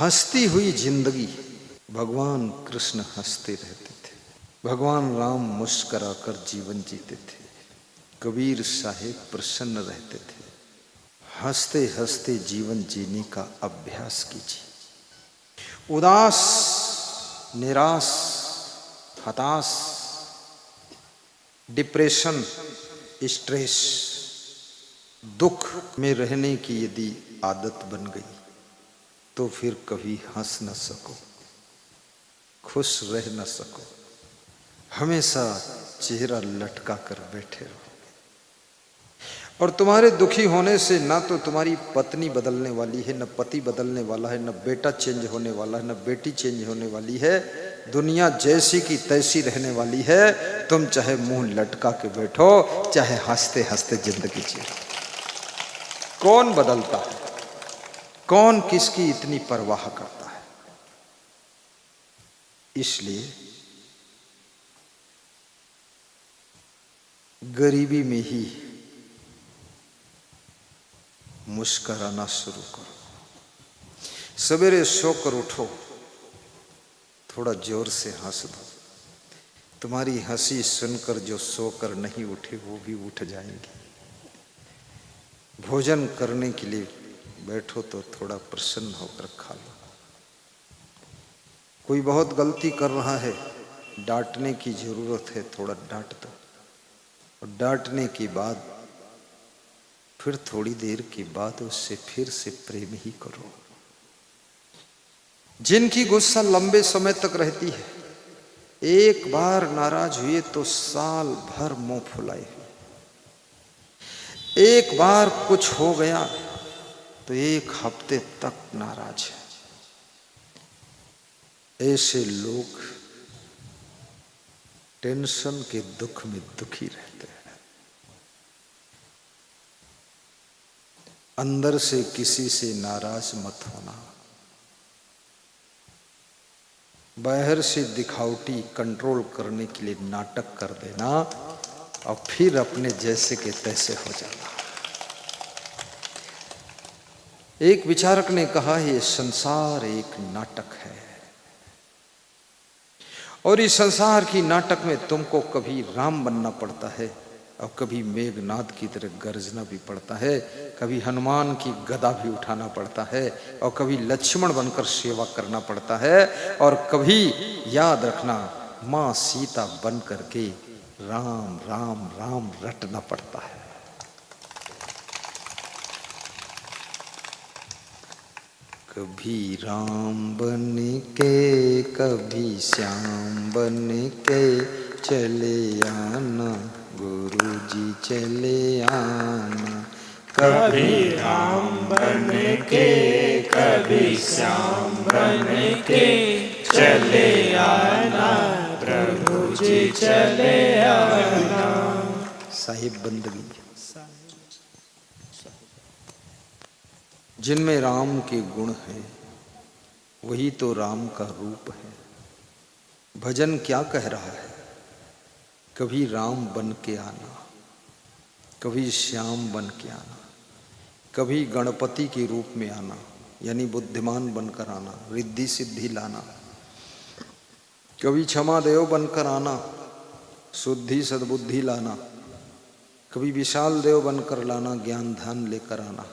हंसती हुई जिंदगी। भगवान कृष्ण हंसते रहते थे, भगवान राम मुस्कुराकर जीवन जीते थे, कबीर साहेब प्रसन्न रहते थे। हंसते हंसते जीवन जीने का अभ्यास कीजिए। उदास, निराश, हताश, डिप्रेशन, स्ट्रेस, दुख में रहने की यदि आदत बन गई तो फिर कभी हंस न सको, खुश रह न सको, हमेशा चेहरा लटका कर बैठे रहो। और तुम्हारे दुखी होने से ना तो तुम्हारी पत्नी बदलने वाली है, न पति बदलने वाला है, न बेटा चेंज होने वाला है, न बेटी चेंज होने वाली है। दुनिया जैसी की तैसी रहने वाली है। तुम चाहे मुंह लटका के बैठो, चाहे हंसते हंसते जिंदगी जियो। कौन बदलता है? कौन किसकी इतनी परवाह करता है? इसलिए गरीबी में ही मुस्कुराना शुरू करो। सवेरे सोकर उठो, थोड़ा जोर से हंस दो। तुम्हारी हंसी सुनकर जो सोकर नहीं उठे वो भी उठ जाएंगे। भोजन करने के लिए बैठो तो थोड़ा प्रसन्न होकर खा लो। कोई बहुत गलती कर रहा है, डांटने की जरूरत है, थोड़ा डांट दो। और डांटने के बाद फिर थोड़ी देर के बाद उससे फिर से प्रेम ही करो। जिनकी गुस्सा लंबे समय तक रहती है, एक बार नाराज हुए तो साल भर मुंह फुलाए हुए। एक बार कुछ हो गया तो एक हफ्ते तक नाराज है। ऐसे लोग टेंशन के दुख में दुखी रहते हैं। अंदर से किसी से नाराज मत होना। बाहर से दिखावटी कंट्रोल करने के लिए नाटक कर देना और फिर अपने जैसे के तैसे हो जाना। एक विचारक ने कहा, ये संसार एक नाटक है और इस संसार की नाटक में तुमको कभी राम बनना पड़ता है और कभी मेघनाद की तरह गरजना भी पड़ता है, कभी हनुमान की गदा भी उठाना पड़ता है और कभी लक्ष्मण बनकर सेवा करना पड़ता है और कभी याद रखना मां सीता बन करके राम राम राम रटना पड़ता है। कभी राम बन के कभी श्याम बन के चले आना, गुरुजी चले आना। कभी राम बन के कभी श्याम बन के चले आना, प्रभु जी चले आना। साहिब बंदगी जिनमें राम के गुण हैं वही तो राम का रूप है। भजन क्या कह रहा है? कभी राम बन के आना, कभी श्याम बन के आना, कभी गणपति के रूप में आना यानी बुद्धिमान बनकर आना, रिद्धि सिद्धि लाना, कभी क्षमा देव बनकर आना, शुद्धि सद्बुद्धि लाना, कभी विशाल देव बनकर लाना, ज्ञान ध्यान लेकर आना,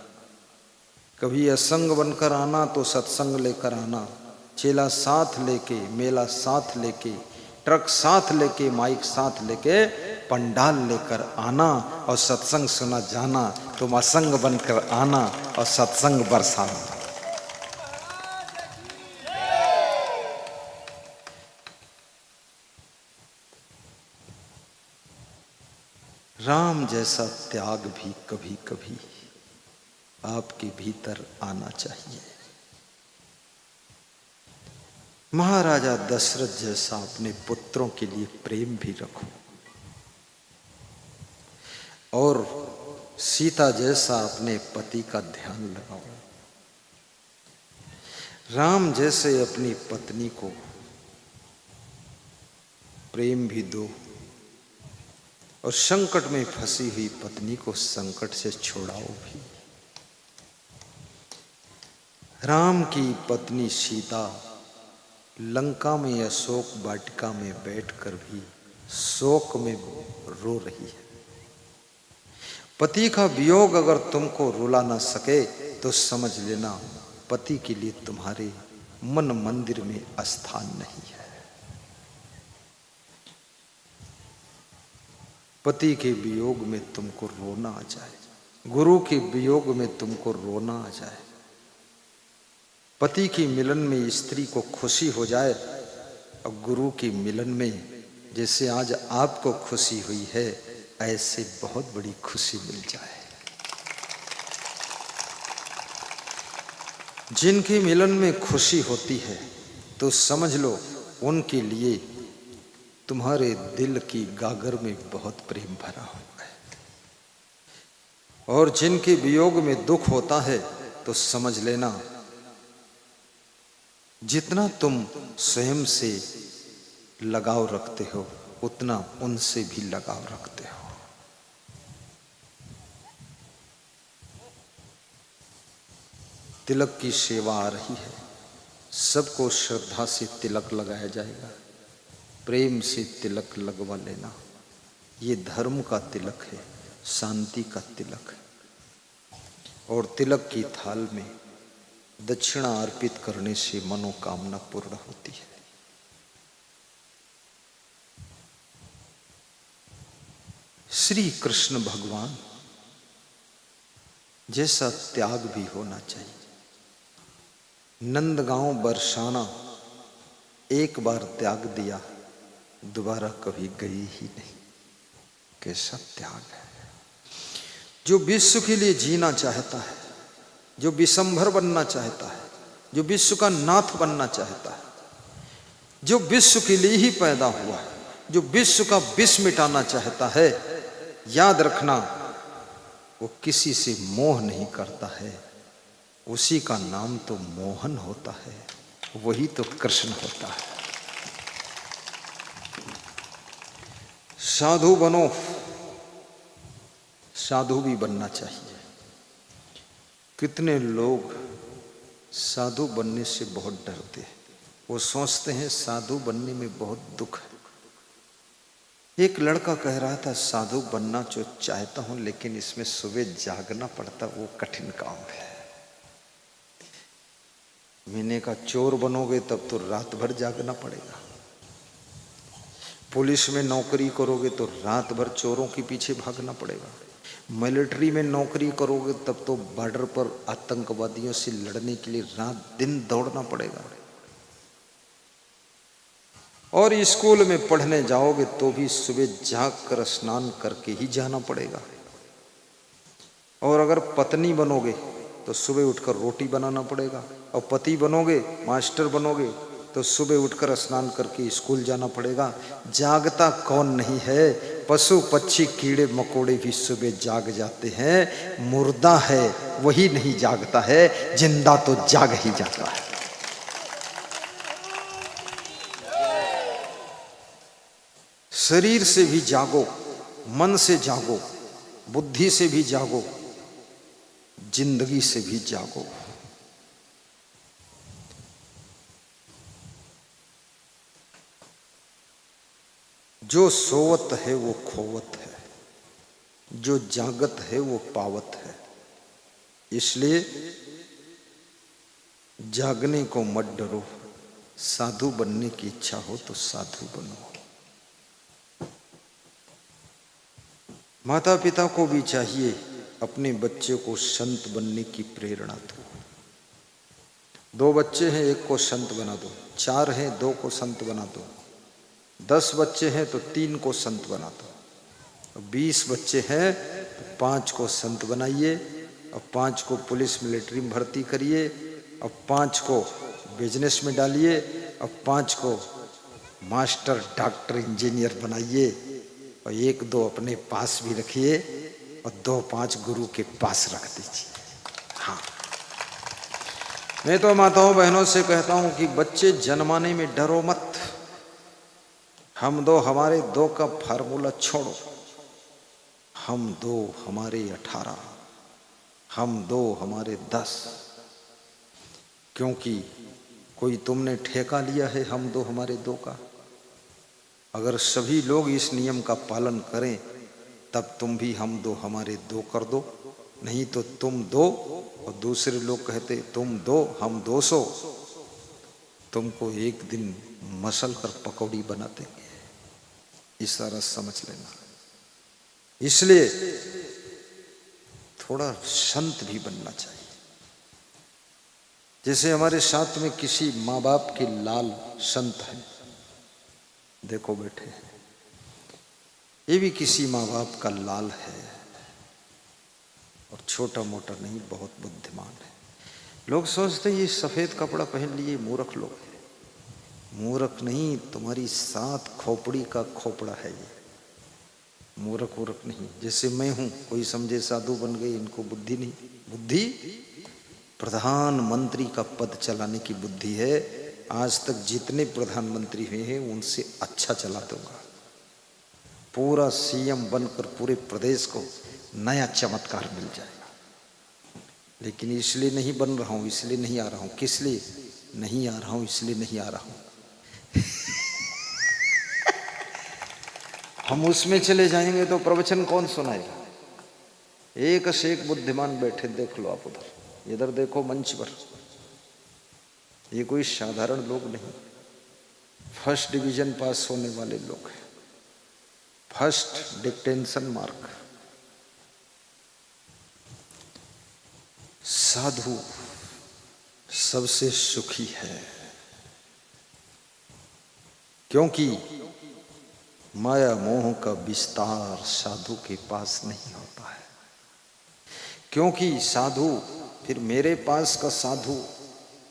कभी असंग बनकर आना तो सत्संग लेकर आना, चेला साथ लेके, मेला साथ लेके, ट्रक साथ लेके, माइक साथ लेके, पंडाल लेकर आना और सत्संग सुना जाना। तुम असंग बनकर आना और सत्संग बरसाना। राम जैसा त्याग भी कभी कभी आपके भीतर आना चाहिए। महाराजा दशरथ जैसा अपने पुत्रों के लिए प्रेम भी रखो और सीता जैसा अपने पति का ध्यान लगाओ। राम जैसे अपनी पत्नी को प्रेम भी दो और संकट में फंसी हुई पत्नी को संकट से छुड़ाओ भी। राम की पत्नी सीता लंका में अशोक वाटिका में बैठकर भी शोक में रो रही है। पति का वियोग अगर तुमको रुला ना सके तो समझ लेना पति के लिए तुम्हारे मन मंदिर में स्थान नहीं है। पति के वियोग में तुमको रोना आ जाए, गुरु के वियोग में तुमको रोना आ जाए, पति की मिलन में स्त्री को खुशी हो जाए और गुरु की मिलन में जैसे आज आपको खुशी हुई है ऐसे बहुत बड़ी खुशी मिल जाए। जिनके मिलन में खुशी होती है तो समझ लो उनके लिए तुम्हारे दिल की गागर में बहुत प्रेम भरा हुआ है। और जिनके वियोग में दुख होता है तो समझ लेना जितना तुम स्वयं से लगाव रखते हो उतना उनसे भी लगाव रखते हो। तिलक की सेवा आ रही है, सबको श्रद्धा से तिलक लगाया जाएगा। प्रेम से तिलक लगवा लेना, ये धर्म का तिलक है, शांति का तिलक है। और तिलक की थाल में दक्षिणा अर्पित करने से मनोकामना पूर्ण होती है। श्री कृष्ण भगवान जैसा त्याग भी होना चाहिए। नंदगांव बरसाना एक बार त्याग दिया, दोबारा कभी गई ही नहीं। कैसा त्याग है। जो विश्व के लिए जीना चाहता है, जो विशंभर बनना चाहता है, जो विश्व का नाथ बनना चाहता है, जो विश्व के लिए ही पैदा हुआ है, जो विश्व का विष मिटाना चाहता है, याद रखना वो किसी से मोह नहीं करता है। उसी का नाम तो मोहन होता है, वही तो कृष्ण होता है। साधु बनो, साधु भी बनना चाहिए। कितने लोग साधु बनने से बहुत डरते हैं, वो सोचते हैं साधु बनने में बहुत दुख है। एक लड़का कह रहा था साधु बनना जो चाहता हूं लेकिन इसमें सुबह जागना पड़ता, वो कठिन काम है। मैंने कहा चोर बनोगे तब तो रात भर जागना पड़ेगा, पुलिस में नौकरी करोगे तो रात भर चोरों के पीछे भागना पड़ेगा, मिलिट्री में नौकरी करोगे तब तो बॉर्डर पर आतंकवादियों से लड़ने के लिए रात दिन दौड़ना पड़ेगा, और स्कूल में पढ़ने जाओगे तो भी सुबह जाग कर स्नान करके ही जाना पड़ेगा। और अगर पत्नी बनोगे तो सुबह उठकर रोटी बनाना पड़ेगा, और पति बनोगे, मास्टर बनोगे तो सुबह उठकर स्नान करके स्कूल जाना पड़ेगा। जागता कौन नहीं है? पशु पक्षी कीड़े मकोड़े भी सुबह जाग जाते हैं, मुर्दा है वही नहीं जागता है, जिंदा तो जाग ही जाता है। शरीर से भी जागो, मन से जागो, बुद्धि से भी जागो, जिंदगी से भी जागो। जो सोवत है वो खोवत है, जो जागत है वो पावत है। इसलिए जागने को मत डरो, साधु बनने की इच्छा हो तो साधु बनो। माता पिता को भी चाहिए अपने बच्चे को संत बनने की प्रेरणा दो। 2 बच्चे हैं, 1 को संत बना दो, 4 हैं 2 को संत बना दो, 10 बच्चे हैं तो 3 को संत बना दो, 20 बच्चे हैं तो 5 को संत बनाइए, और 5 को पुलिस मिलिट्री में भर्ती करिए, और 5 को बिजनेस में डालिए, और 5 को मास्टर डॉक्टर इंजीनियर बनाइए, और 1-2 अपने पास भी रखिए, और 2-5 गुरु के पास रख दीजिए। हाँ, मैं तो माताओं बहनों से कहता हूं कि बच्चे जन्माने में डरो मत। हम 2 हमारे 2 का फार्मूला छोड़ो, हम 2 हमारे 18, हम 2 हमारे 10। क्योंकि कोई तुमने ठेका लिया है हम दो हमारे दो का। अगर सभी लोग इस नियम का पालन करें तब तुम भी हम दो हमारे दो कर दो, नहीं तो तुम दो और दूसरे लोग कहते तुम दो हम 200, तुमको एक दिन मसल कर पकौड़ी बना देंगे। इशारा समझ लेना। इसलिए थोड़ा संत भी बनना चाहिए। जैसे हमारे साथ में किसी माँ बाप के लाल संत हैं, देखो बैठे, ये भी किसी माँ बाप का लाल है और छोटा मोटा नहीं, बहुत बुद्धिमान है। लोग सोचते ये सफेद कपड़ा पहन लिए मूर्ख लोग हैं। मूर्ख नहीं, तुम्हारी 7 खोपड़ी का खोपड़ा है ये, मूर्ख वूर्ख नहीं। जैसे मैं हूं, कोई समझे साधु बन गए, इनको बुद्धि नहीं। बुद्धि प्रधानमंत्री का पद चलाने की बुद्धि है। आज तक जितने प्रधानमंत्री हुए हैं उनसे अच्छा चला दूंगा। पूरा सीएम बनकर पूरे प्रदेश को नया चमत्कार मिल जाएगा। लेकिन इसलिए नहीं बन रहा हूं, इसलिए नहीं आ रहा हूं। किस लिए नहीं आ रहा हूं? इसलिए नहीं आ रहा हूं। हम उसमें चले जाएंगे तो प्रवचन कौन सुनाएगा? एक से एक बुद्धिमान बैठे, देख लो आप उधर, इधर देखो मंच पर। ये कोई साधारण लोग नहीं, फर्स्ट डिवीजन पास होने वाले लोग हैं, फर्स्ट डिक्टेंशन मार्क। साधु सबसे सुखी है, क्योंकि माया मोह का विस्तार साधु के पास नहीं होता है। क्योंकि साधु, फिर मेरे पास का साधु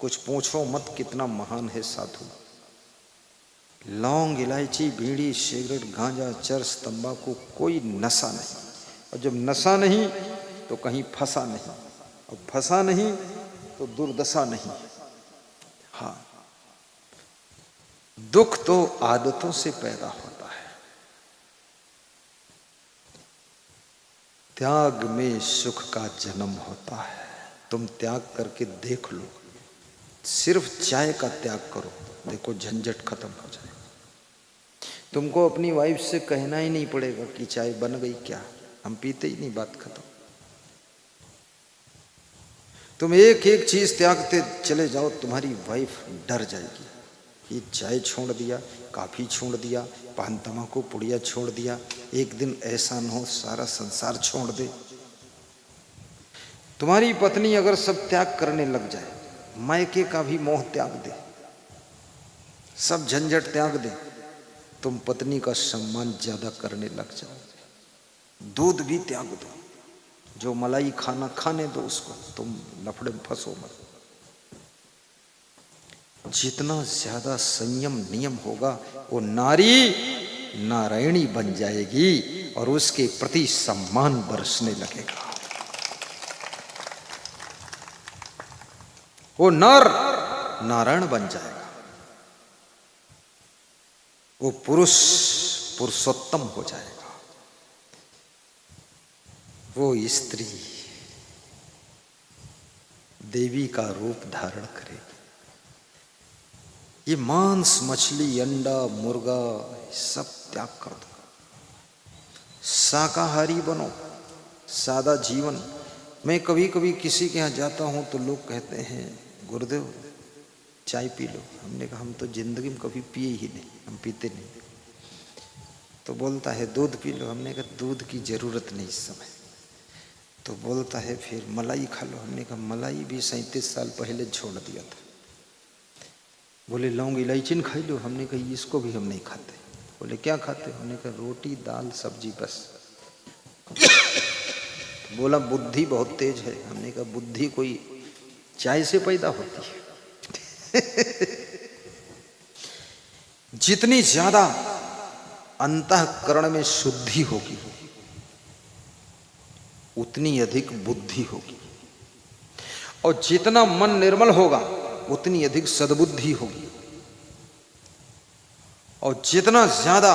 कुछ पूछो मत कितना महान है साधु। लौंग, इलायची, बीड़ी, सिगरेट, गांजा, चरस, तंबाकू, कोई नशा नहीं। और जब नशा नहीं तो कहीं फंसा नहीं, और फंसा नहीं तो दुर्दशा नहीं। हाँ, दुख तो आदतों से पैदा होता है। त्याग में सुख का जन्म होता है। तुम त्याग करके देख लो, सिर्फ चाय का त्याग करो, देखो झंझट खत्म हो जाए। तुमको अपनी वाइफ से कहना ही नहीं पड़ेगा कि चाय बन गई क्या, हम पीते ही नहीं, बात खत्म। तुम एक एक चीज त्यागते चले जाओ, तुम्हारी वाइफ डर जाएगी कि चाय छोड़ दिया, काफी छोड़ दिया, पान तम्बाकू पुड़िया छोड़ दिया, एक दिन ऐसा न हो सारा संसार छोड़ दे। तुम्हारी पत्नी अगर सब त्याग करने लग जाए, मायके का भी मोह त्याग दे, सब झंझट त्याग दे, तुम पत्नी का सम्मान ज्यादा करने लग जाओ। दूध भी त्याग दो, जो मलाई खाना खाने दो उसको, तुम लफड़े में फंसो मत। जितना ज्यादा संयम नियम होगा वो नारी नारायणी बन जाएगी और उसके प्रति सम्मान बरसने लगेगा। वो नर नारायण बन जाएगा, वो पुरुष पुरुषोत्तम हो जाएगा, वो स्त्री देवी का रूप धारण करेगी। ये मांस, मछली, अंडा, मुर्गा सब त्याग कर दो, शाकाहारी बनो, सादा जीवन। मैं कभी कभी किसी के यहाँ जाता हूँ तो लोग कहते हैं गुरुदेव चाय पी लो। हमने कहा हम तो जिंदगी में कभी पिए ही नहीं, हम पीते नहीं। तो बोलता है दूध पी लो। हमने कहा दूध की जरूरत नहीं इस समय। तो बोलता है फिर मलाई खा लो। हमने कहा मलाई भी 37 साल पहले छोड़ दिया था। बोले लौंग इलायची खाई लो। हमने कहा इसको भी हम नहीं खाते। बोले क्या खाते? हमने कहा रोटी दाल सब्जी बस। बोला बुद्धि बहुत तेज है। हमने कहा बुद्धि कोई चाय से पैदा होती है। जितनी ज्यादा अंतःकरण में शुद्धि होगी उतनी अधिक बुद्धि होगी, और जितना मन निर्मल होगा उतनी अधिक सद्बुद्धि होगी, और जितना ज्यादा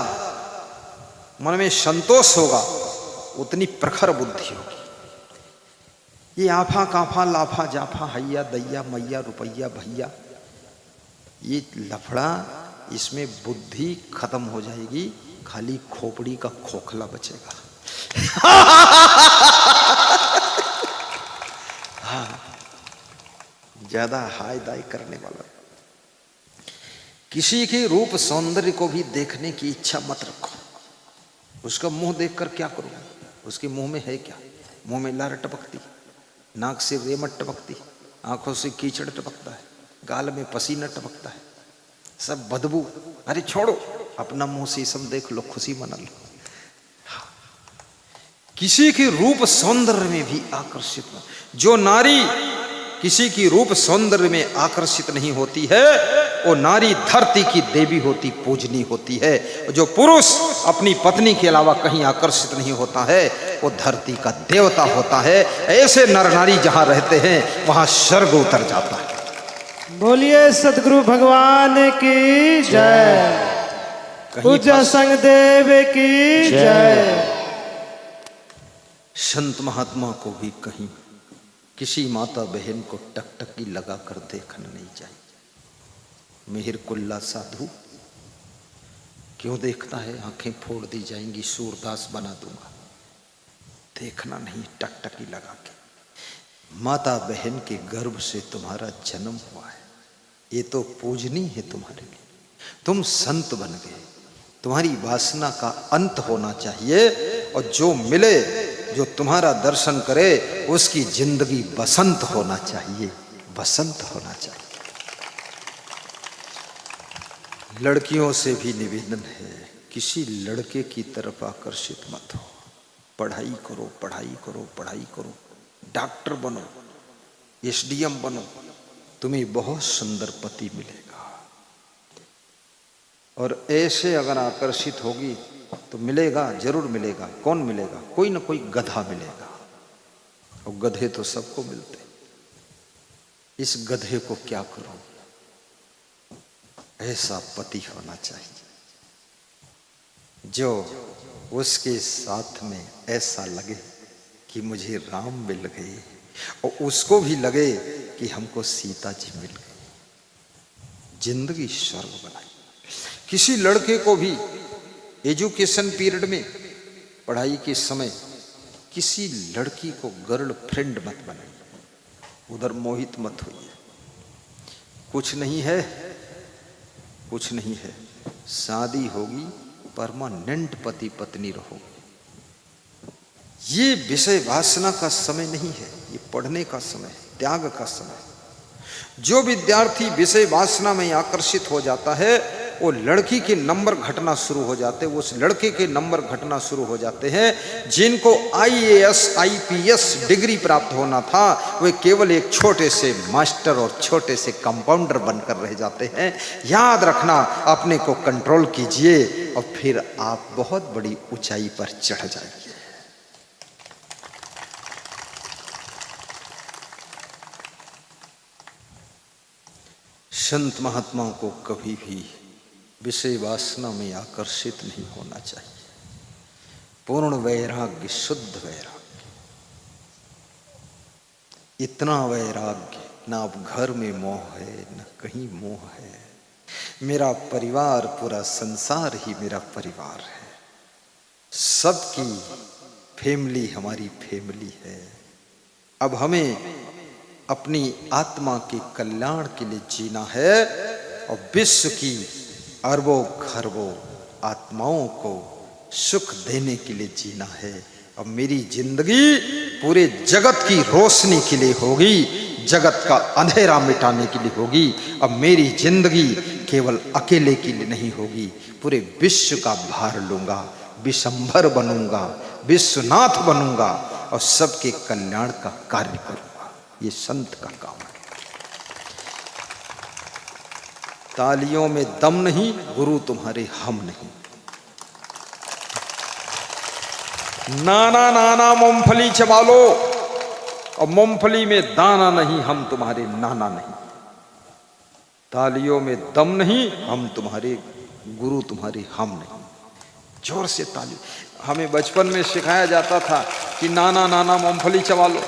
मन में संतोष होगा उतनी प्रखर बुद्धि होगी। ये आफा काफा लाफा जाफा हैया दैया मैया रुपैया भैया, ये लफड़ा, इसमें बुद्धि खत्म हो जाएगी, खाली खोपड़ी का खोखला बचेगा। हाँ, ज्यादा हाय दाय करने वाला। किसी के रूप सौंदर्य को भी देखने की इच्छा मत रखो। उसका मुंह देखकर क्या करो? उसके मुंह में है क्या? मुंह में लार टपकती, नाक से रेमट टपकती, आंखों से कीचड़ टपकता है, गाल में पसीना टपकता है, सब बदबू। अरे छोड़ो, अपना मुंह शीशम देख लो, खुशी मना लो। किसी के रूप सौंदर्य में भी आकर्षित हो। जो नारी किसी की रूप सौंदर्य में आकर्षित नहीं होती है, वो नारी धरती की देवी होती, पूजनी होती है। जो पुरुष अपनी पत्नी के अलावा कहीं आकर्षित नहीं होता है, वो धरती का देवता होता है। ऐसे नर नारी जहां रहते हैं वहां स्वर्ग उतर जाता है। बोलिए सतगुरु भगवान की जय, पूज्य संगदेव की जय। संत महात्मा को भी कहीं किसी माता बहन को टकटकी लगाकर देखना नहीं चाहिए। मिहिर कुल्ला साधु क्यों देखता है? आंखें फोड़ दी जाएंगी, सूरदास बना दूंगा। देखना नहीं टकटकी लगा के। माता बहन के गर्भ से तुम्हारा जन्म हुआ है, ये तो पूजनी है तुम्हारे लिए। तुम संत बन गए, तुम्हारी वासना का अंत होना चाहिए। और जो मिले, जो तुम्हारा दर्शन करे, उसकी जिंदगी बसंत होना चाहिए, बसंत होना चाहिए। लड़कियों से भी निवेदन है, किसी लड़के की तरफ आकर्षित मत हो। पढ़ाई करो, पढ़ाई करो, पढ़ाई करो, डॉक्टर बनो, एसडीएम बनो, तुम्हें बहुत सुंदर पति मिलेगा। और ऐसे अगर आकर्षित होगी तो मिलेगा, जरूर मिलेगा। कौन मिलेगा? कोई ना कोई गधा मिलेगा। और गधे तो सबको मिलते। इस गधे को क्या करो? ऐसा पति होना चाहिए जो उसके साथ में ऐसा लगे कि मुझे राम मिल गए, और उसको भी लगे कि हमको सीता जी मिल गई। जिंदगी स्वर्ग बनाई। किसी लड़के को भी एजुकेशन पीरियड में, पढ़ाई के समय, किसी लड़की को गर्लफ्रेंड मत बनाइए, उधर मोहित मत होइए। कुछ नहीं है, कुछ नहीं है। शादी होगी, परमानेंट पति पत्नी रहोगे। ये विषय वासना का समय नहीं है, ये पढ़ने का समय है, त्याग का समय है। जो विद्यार्थी विषय वासना में आकर्षित हो जाता है, वो लड़की के नंबर घटना शुरू हो जाते हैं, उस लड़के के नंबर घटना शुरू हो जाते हैं। जिनको IAS IPS डिग्री प्राप्त होना था, वे केवल एक छोटे से मास्टर और छोटे से कंपाउंडर बनकर रह जाते हैं। याद रखना, अपने को कंट्रोल कीजिए और फिर आप बहुत बड़ी ऊंचाई पर चढ़ जाएंगे। संत महात्माओं को कभी भी विषय वासना में आकर्षित नहीं होना चाहिए। पूर्ण वैराग्य, शुद्ध वैराग्य, इतना वैराग्य, ना अब घर में मोह है, ना कहीं मोह है। मेरा परिवार, पूरा संसार ही मेरा परिवार है। सबकी फैमिली हमारी फैमिली है। अब हमें अपनी आत्मा के कल्याण के लिए जीना है और विश्व की अरबों खरबों आत्माओं को सुख देने के लिए जीना है। अब मेरी जिंदगी पूरे जगत की रोशनी के लिए होगी, जगत का अंधेरा मिटाने के लिए होगी। अब मेरी जिंदगी केवल अकेले के लिए नहीं होगी, पूरे विश्व का भार लूंगा, विशंभर बनूंगा, विश्वनाथ बनूंगा और सबके कल्याण का कार्य करूंगा। ये संत का काम है। तालियों में दम नहीं, गुरु तुम्हारे हम नहीं। नाना नाना मूंगफली चबा लो और मूंगफली में दाना नहीं, हम तुम्हारे नाना नहीं। तालियों में दम नहीं, हम तुम्हारे गुरु, तुम्हारे हम नहीं। जोर से ताली। हमें बचपन में सिखाया जाता था कि नाना नाना मूंगफली चबा लो।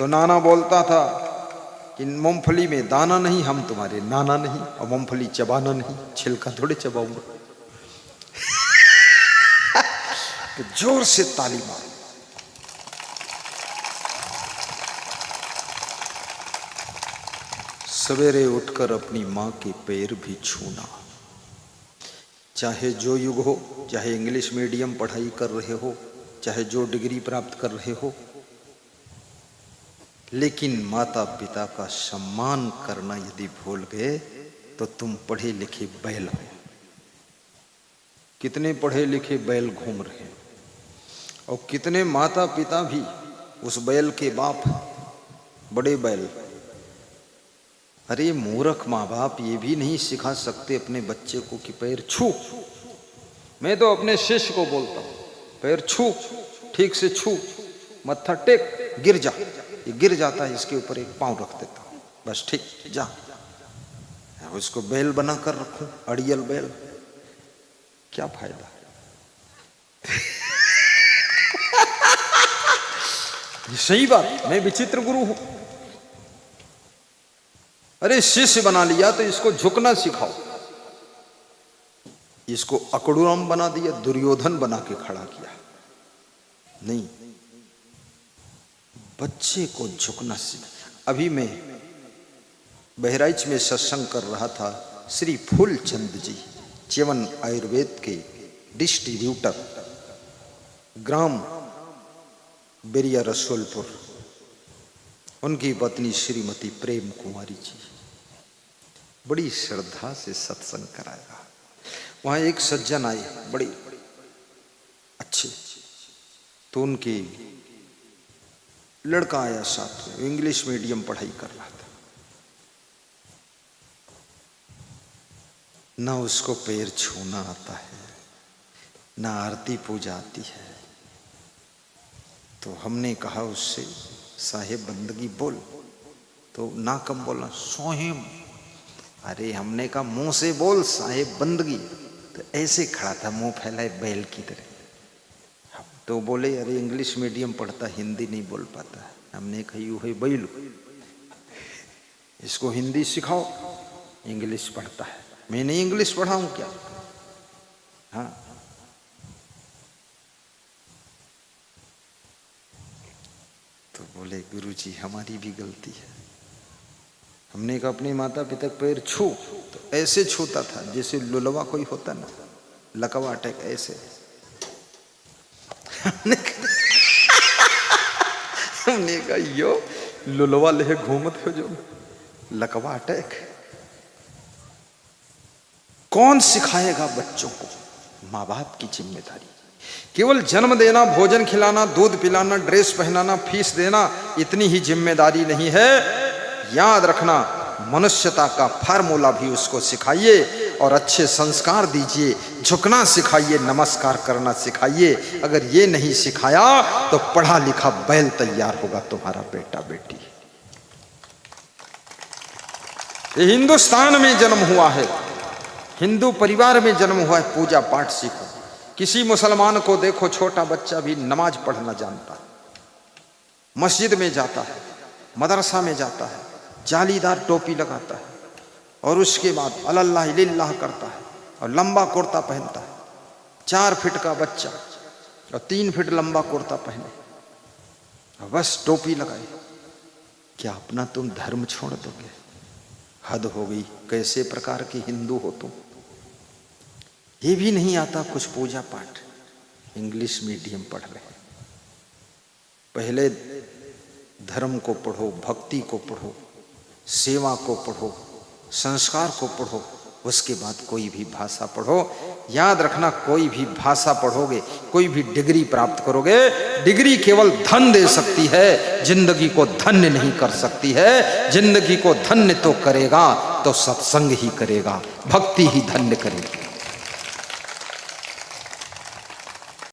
तो नाना बोलता था कि मूंगफली में दाना नहीं, हम तुम्हारे नाना नहीं, और मूंगफली चबाना नहीं, छिलका थोड़े चबाऊंगा। तो जोर से ताली मार। सवेरे उठकर अपनी माँ के पैर भी छूना, चाहे जो युग हो, चाहे इंग्लिश मीडियम पढ़ाई कर रहे हो, चाहे जो डिग्री प्राप्त कर रहे हो, लेकिन माता पिता का सम्मान करना यदि भूल गए तो तुम पढ़े लिखे बैल हो। कितने पढ़े लिखे बैल घूम रहे हैं, और कितने माता पिता भी उस बैल के बाप, बड़े बैल। अरे मूर्ख माँ बाप ये भी नहीं सिखा सकते अपने बच्चे को कि पैर छू। मैं तो अपने शिष्य को बोलता हूं, पैर छू, ठीक से छू, मत्था टेक, गिर जा। ये गिर जाता है, इसके ऊपर एक पांव रख देता हूं, बस ठीक, जा। उसको बैल बना कर रखूं, अड़ियल बैल, क्या फायदा। ये सही बात, मैं विचित्र गुरु हूं। अरे शिष्य बना लिया तो इसको झुकना सिखाओ। इसको अकड़ुराम बना दिया, दुर्योधन बना के खड़ा किया। नहीं, बच्चे को झुकना सीख। अभी मैं बहराइच में सत्संग कर रहा था, श्री फूलचंद जी, च्यवन आयुर्वेद के डिस्ट्रीब्यूटर, ग्राम बेरिया रसोलपुर, उनकी पत्नी श्रीमती प्रेम कुमारी जी, बड़ी श्रद्धा से सत्संग कराया। वहां एक सज्जन आए, बड़े अच्छे, तो उनके लड़का आया साथ में, इंग्लिश मीडियम पढ़ाई कर रहा था। ना उसको पैर छूना आता है, ना आरती पूजा आती है। तो हमने कहा उससे, साहेब बंदगी बोल, तो ना कम बोला, सोहेम। अरे हमने कहा मुंह से बोल साहेब बंदगी, तो ऐसे खड़ा था मुंह फैलाए बैल की तरह। तो बोले अरे इंग्लिश मीडियम पढ़ता, हिंदी नहीं बोल पाता। हमने कहा यू है बैल, इसको हिंदी सिखाओ, इंग्लिश पढ़ता है। मैं नहीं इंग्लिश पढ़ाऊं क्या? हाँ, तो बोले गुरुजी हमारी भी गलती है। हमने कहा अपने माता पिता पैर छू, तो ऐसे छूता था जैसे लुलवा कोई होता ना, लकवा अटैक ऐसे। हमने कहा यो लुलवा ले घूमत हो जो, लकवा अटैक। कौन सिखाएगा बच्चों को? माँ बाप की जिम्मेदारी। केवल जन्म देना, भोजन खिलाना, दूध पिलाना, ड्रेस पहनाना, फीस देना, इतनी ही जिम्मेदारी नहीं है। याद रखना, मनुष्यता का फार्मूला भी उसको सिखाइए और अच्छे संस्कार दीजिए, झुकना सिखाइए, नमस्कार करना सिखाइए। अगर ये नहीं सिखाया तो पढ़ा लिखा बैल तैयार होगा तुम्हारा बेटा बेटी। ये हिंदुस्तान में जन्म हुआ है, हिंदू परिवार में जन्म हुआ है, पूजा पाठ सीखो। किसी मुसलमान को देखो, छोटा बच्चा भी नमाज पढ़ना जानता है, मस्जिद में जाता है, मदरसा में जाता है, जालीदार टोपी लगाता है, और उसके बाद अल्लाह इल्लाह करता है और लंबा कुर्ता पहनता है। 4 फीट का बच्चा और 3 फीट लंबा कुर्ता पहने और बस टोपी लगाए। क्या अपना तुम धर्म छोड़ दोगे? हद हो गई। कैसे प्रकार के हिंदू हो तुम? ये भी नहीं आता कुछ पूजा पाठ, इंग्लिश मीडियम पढ़ रहे। पहले धर्म को पढ़ो, भक्ति को पढ़ो, सेवा को पढ़ो, संस्कार को पढ़ो, उसके बाद कोई भी भाषा पढ़ो। याद रखना, कोई भी भाषा पढ़ोगे, कोई भी डिग्री प्राप्त करोगे, डिग्री केवल धन दे सकती है, जिंदगी को धन्य नहीं कर सकती है। जिंदगी को धन्य तो करेगा तो सत्संग ही करेगा, भक्ति ही धन्य करेगी।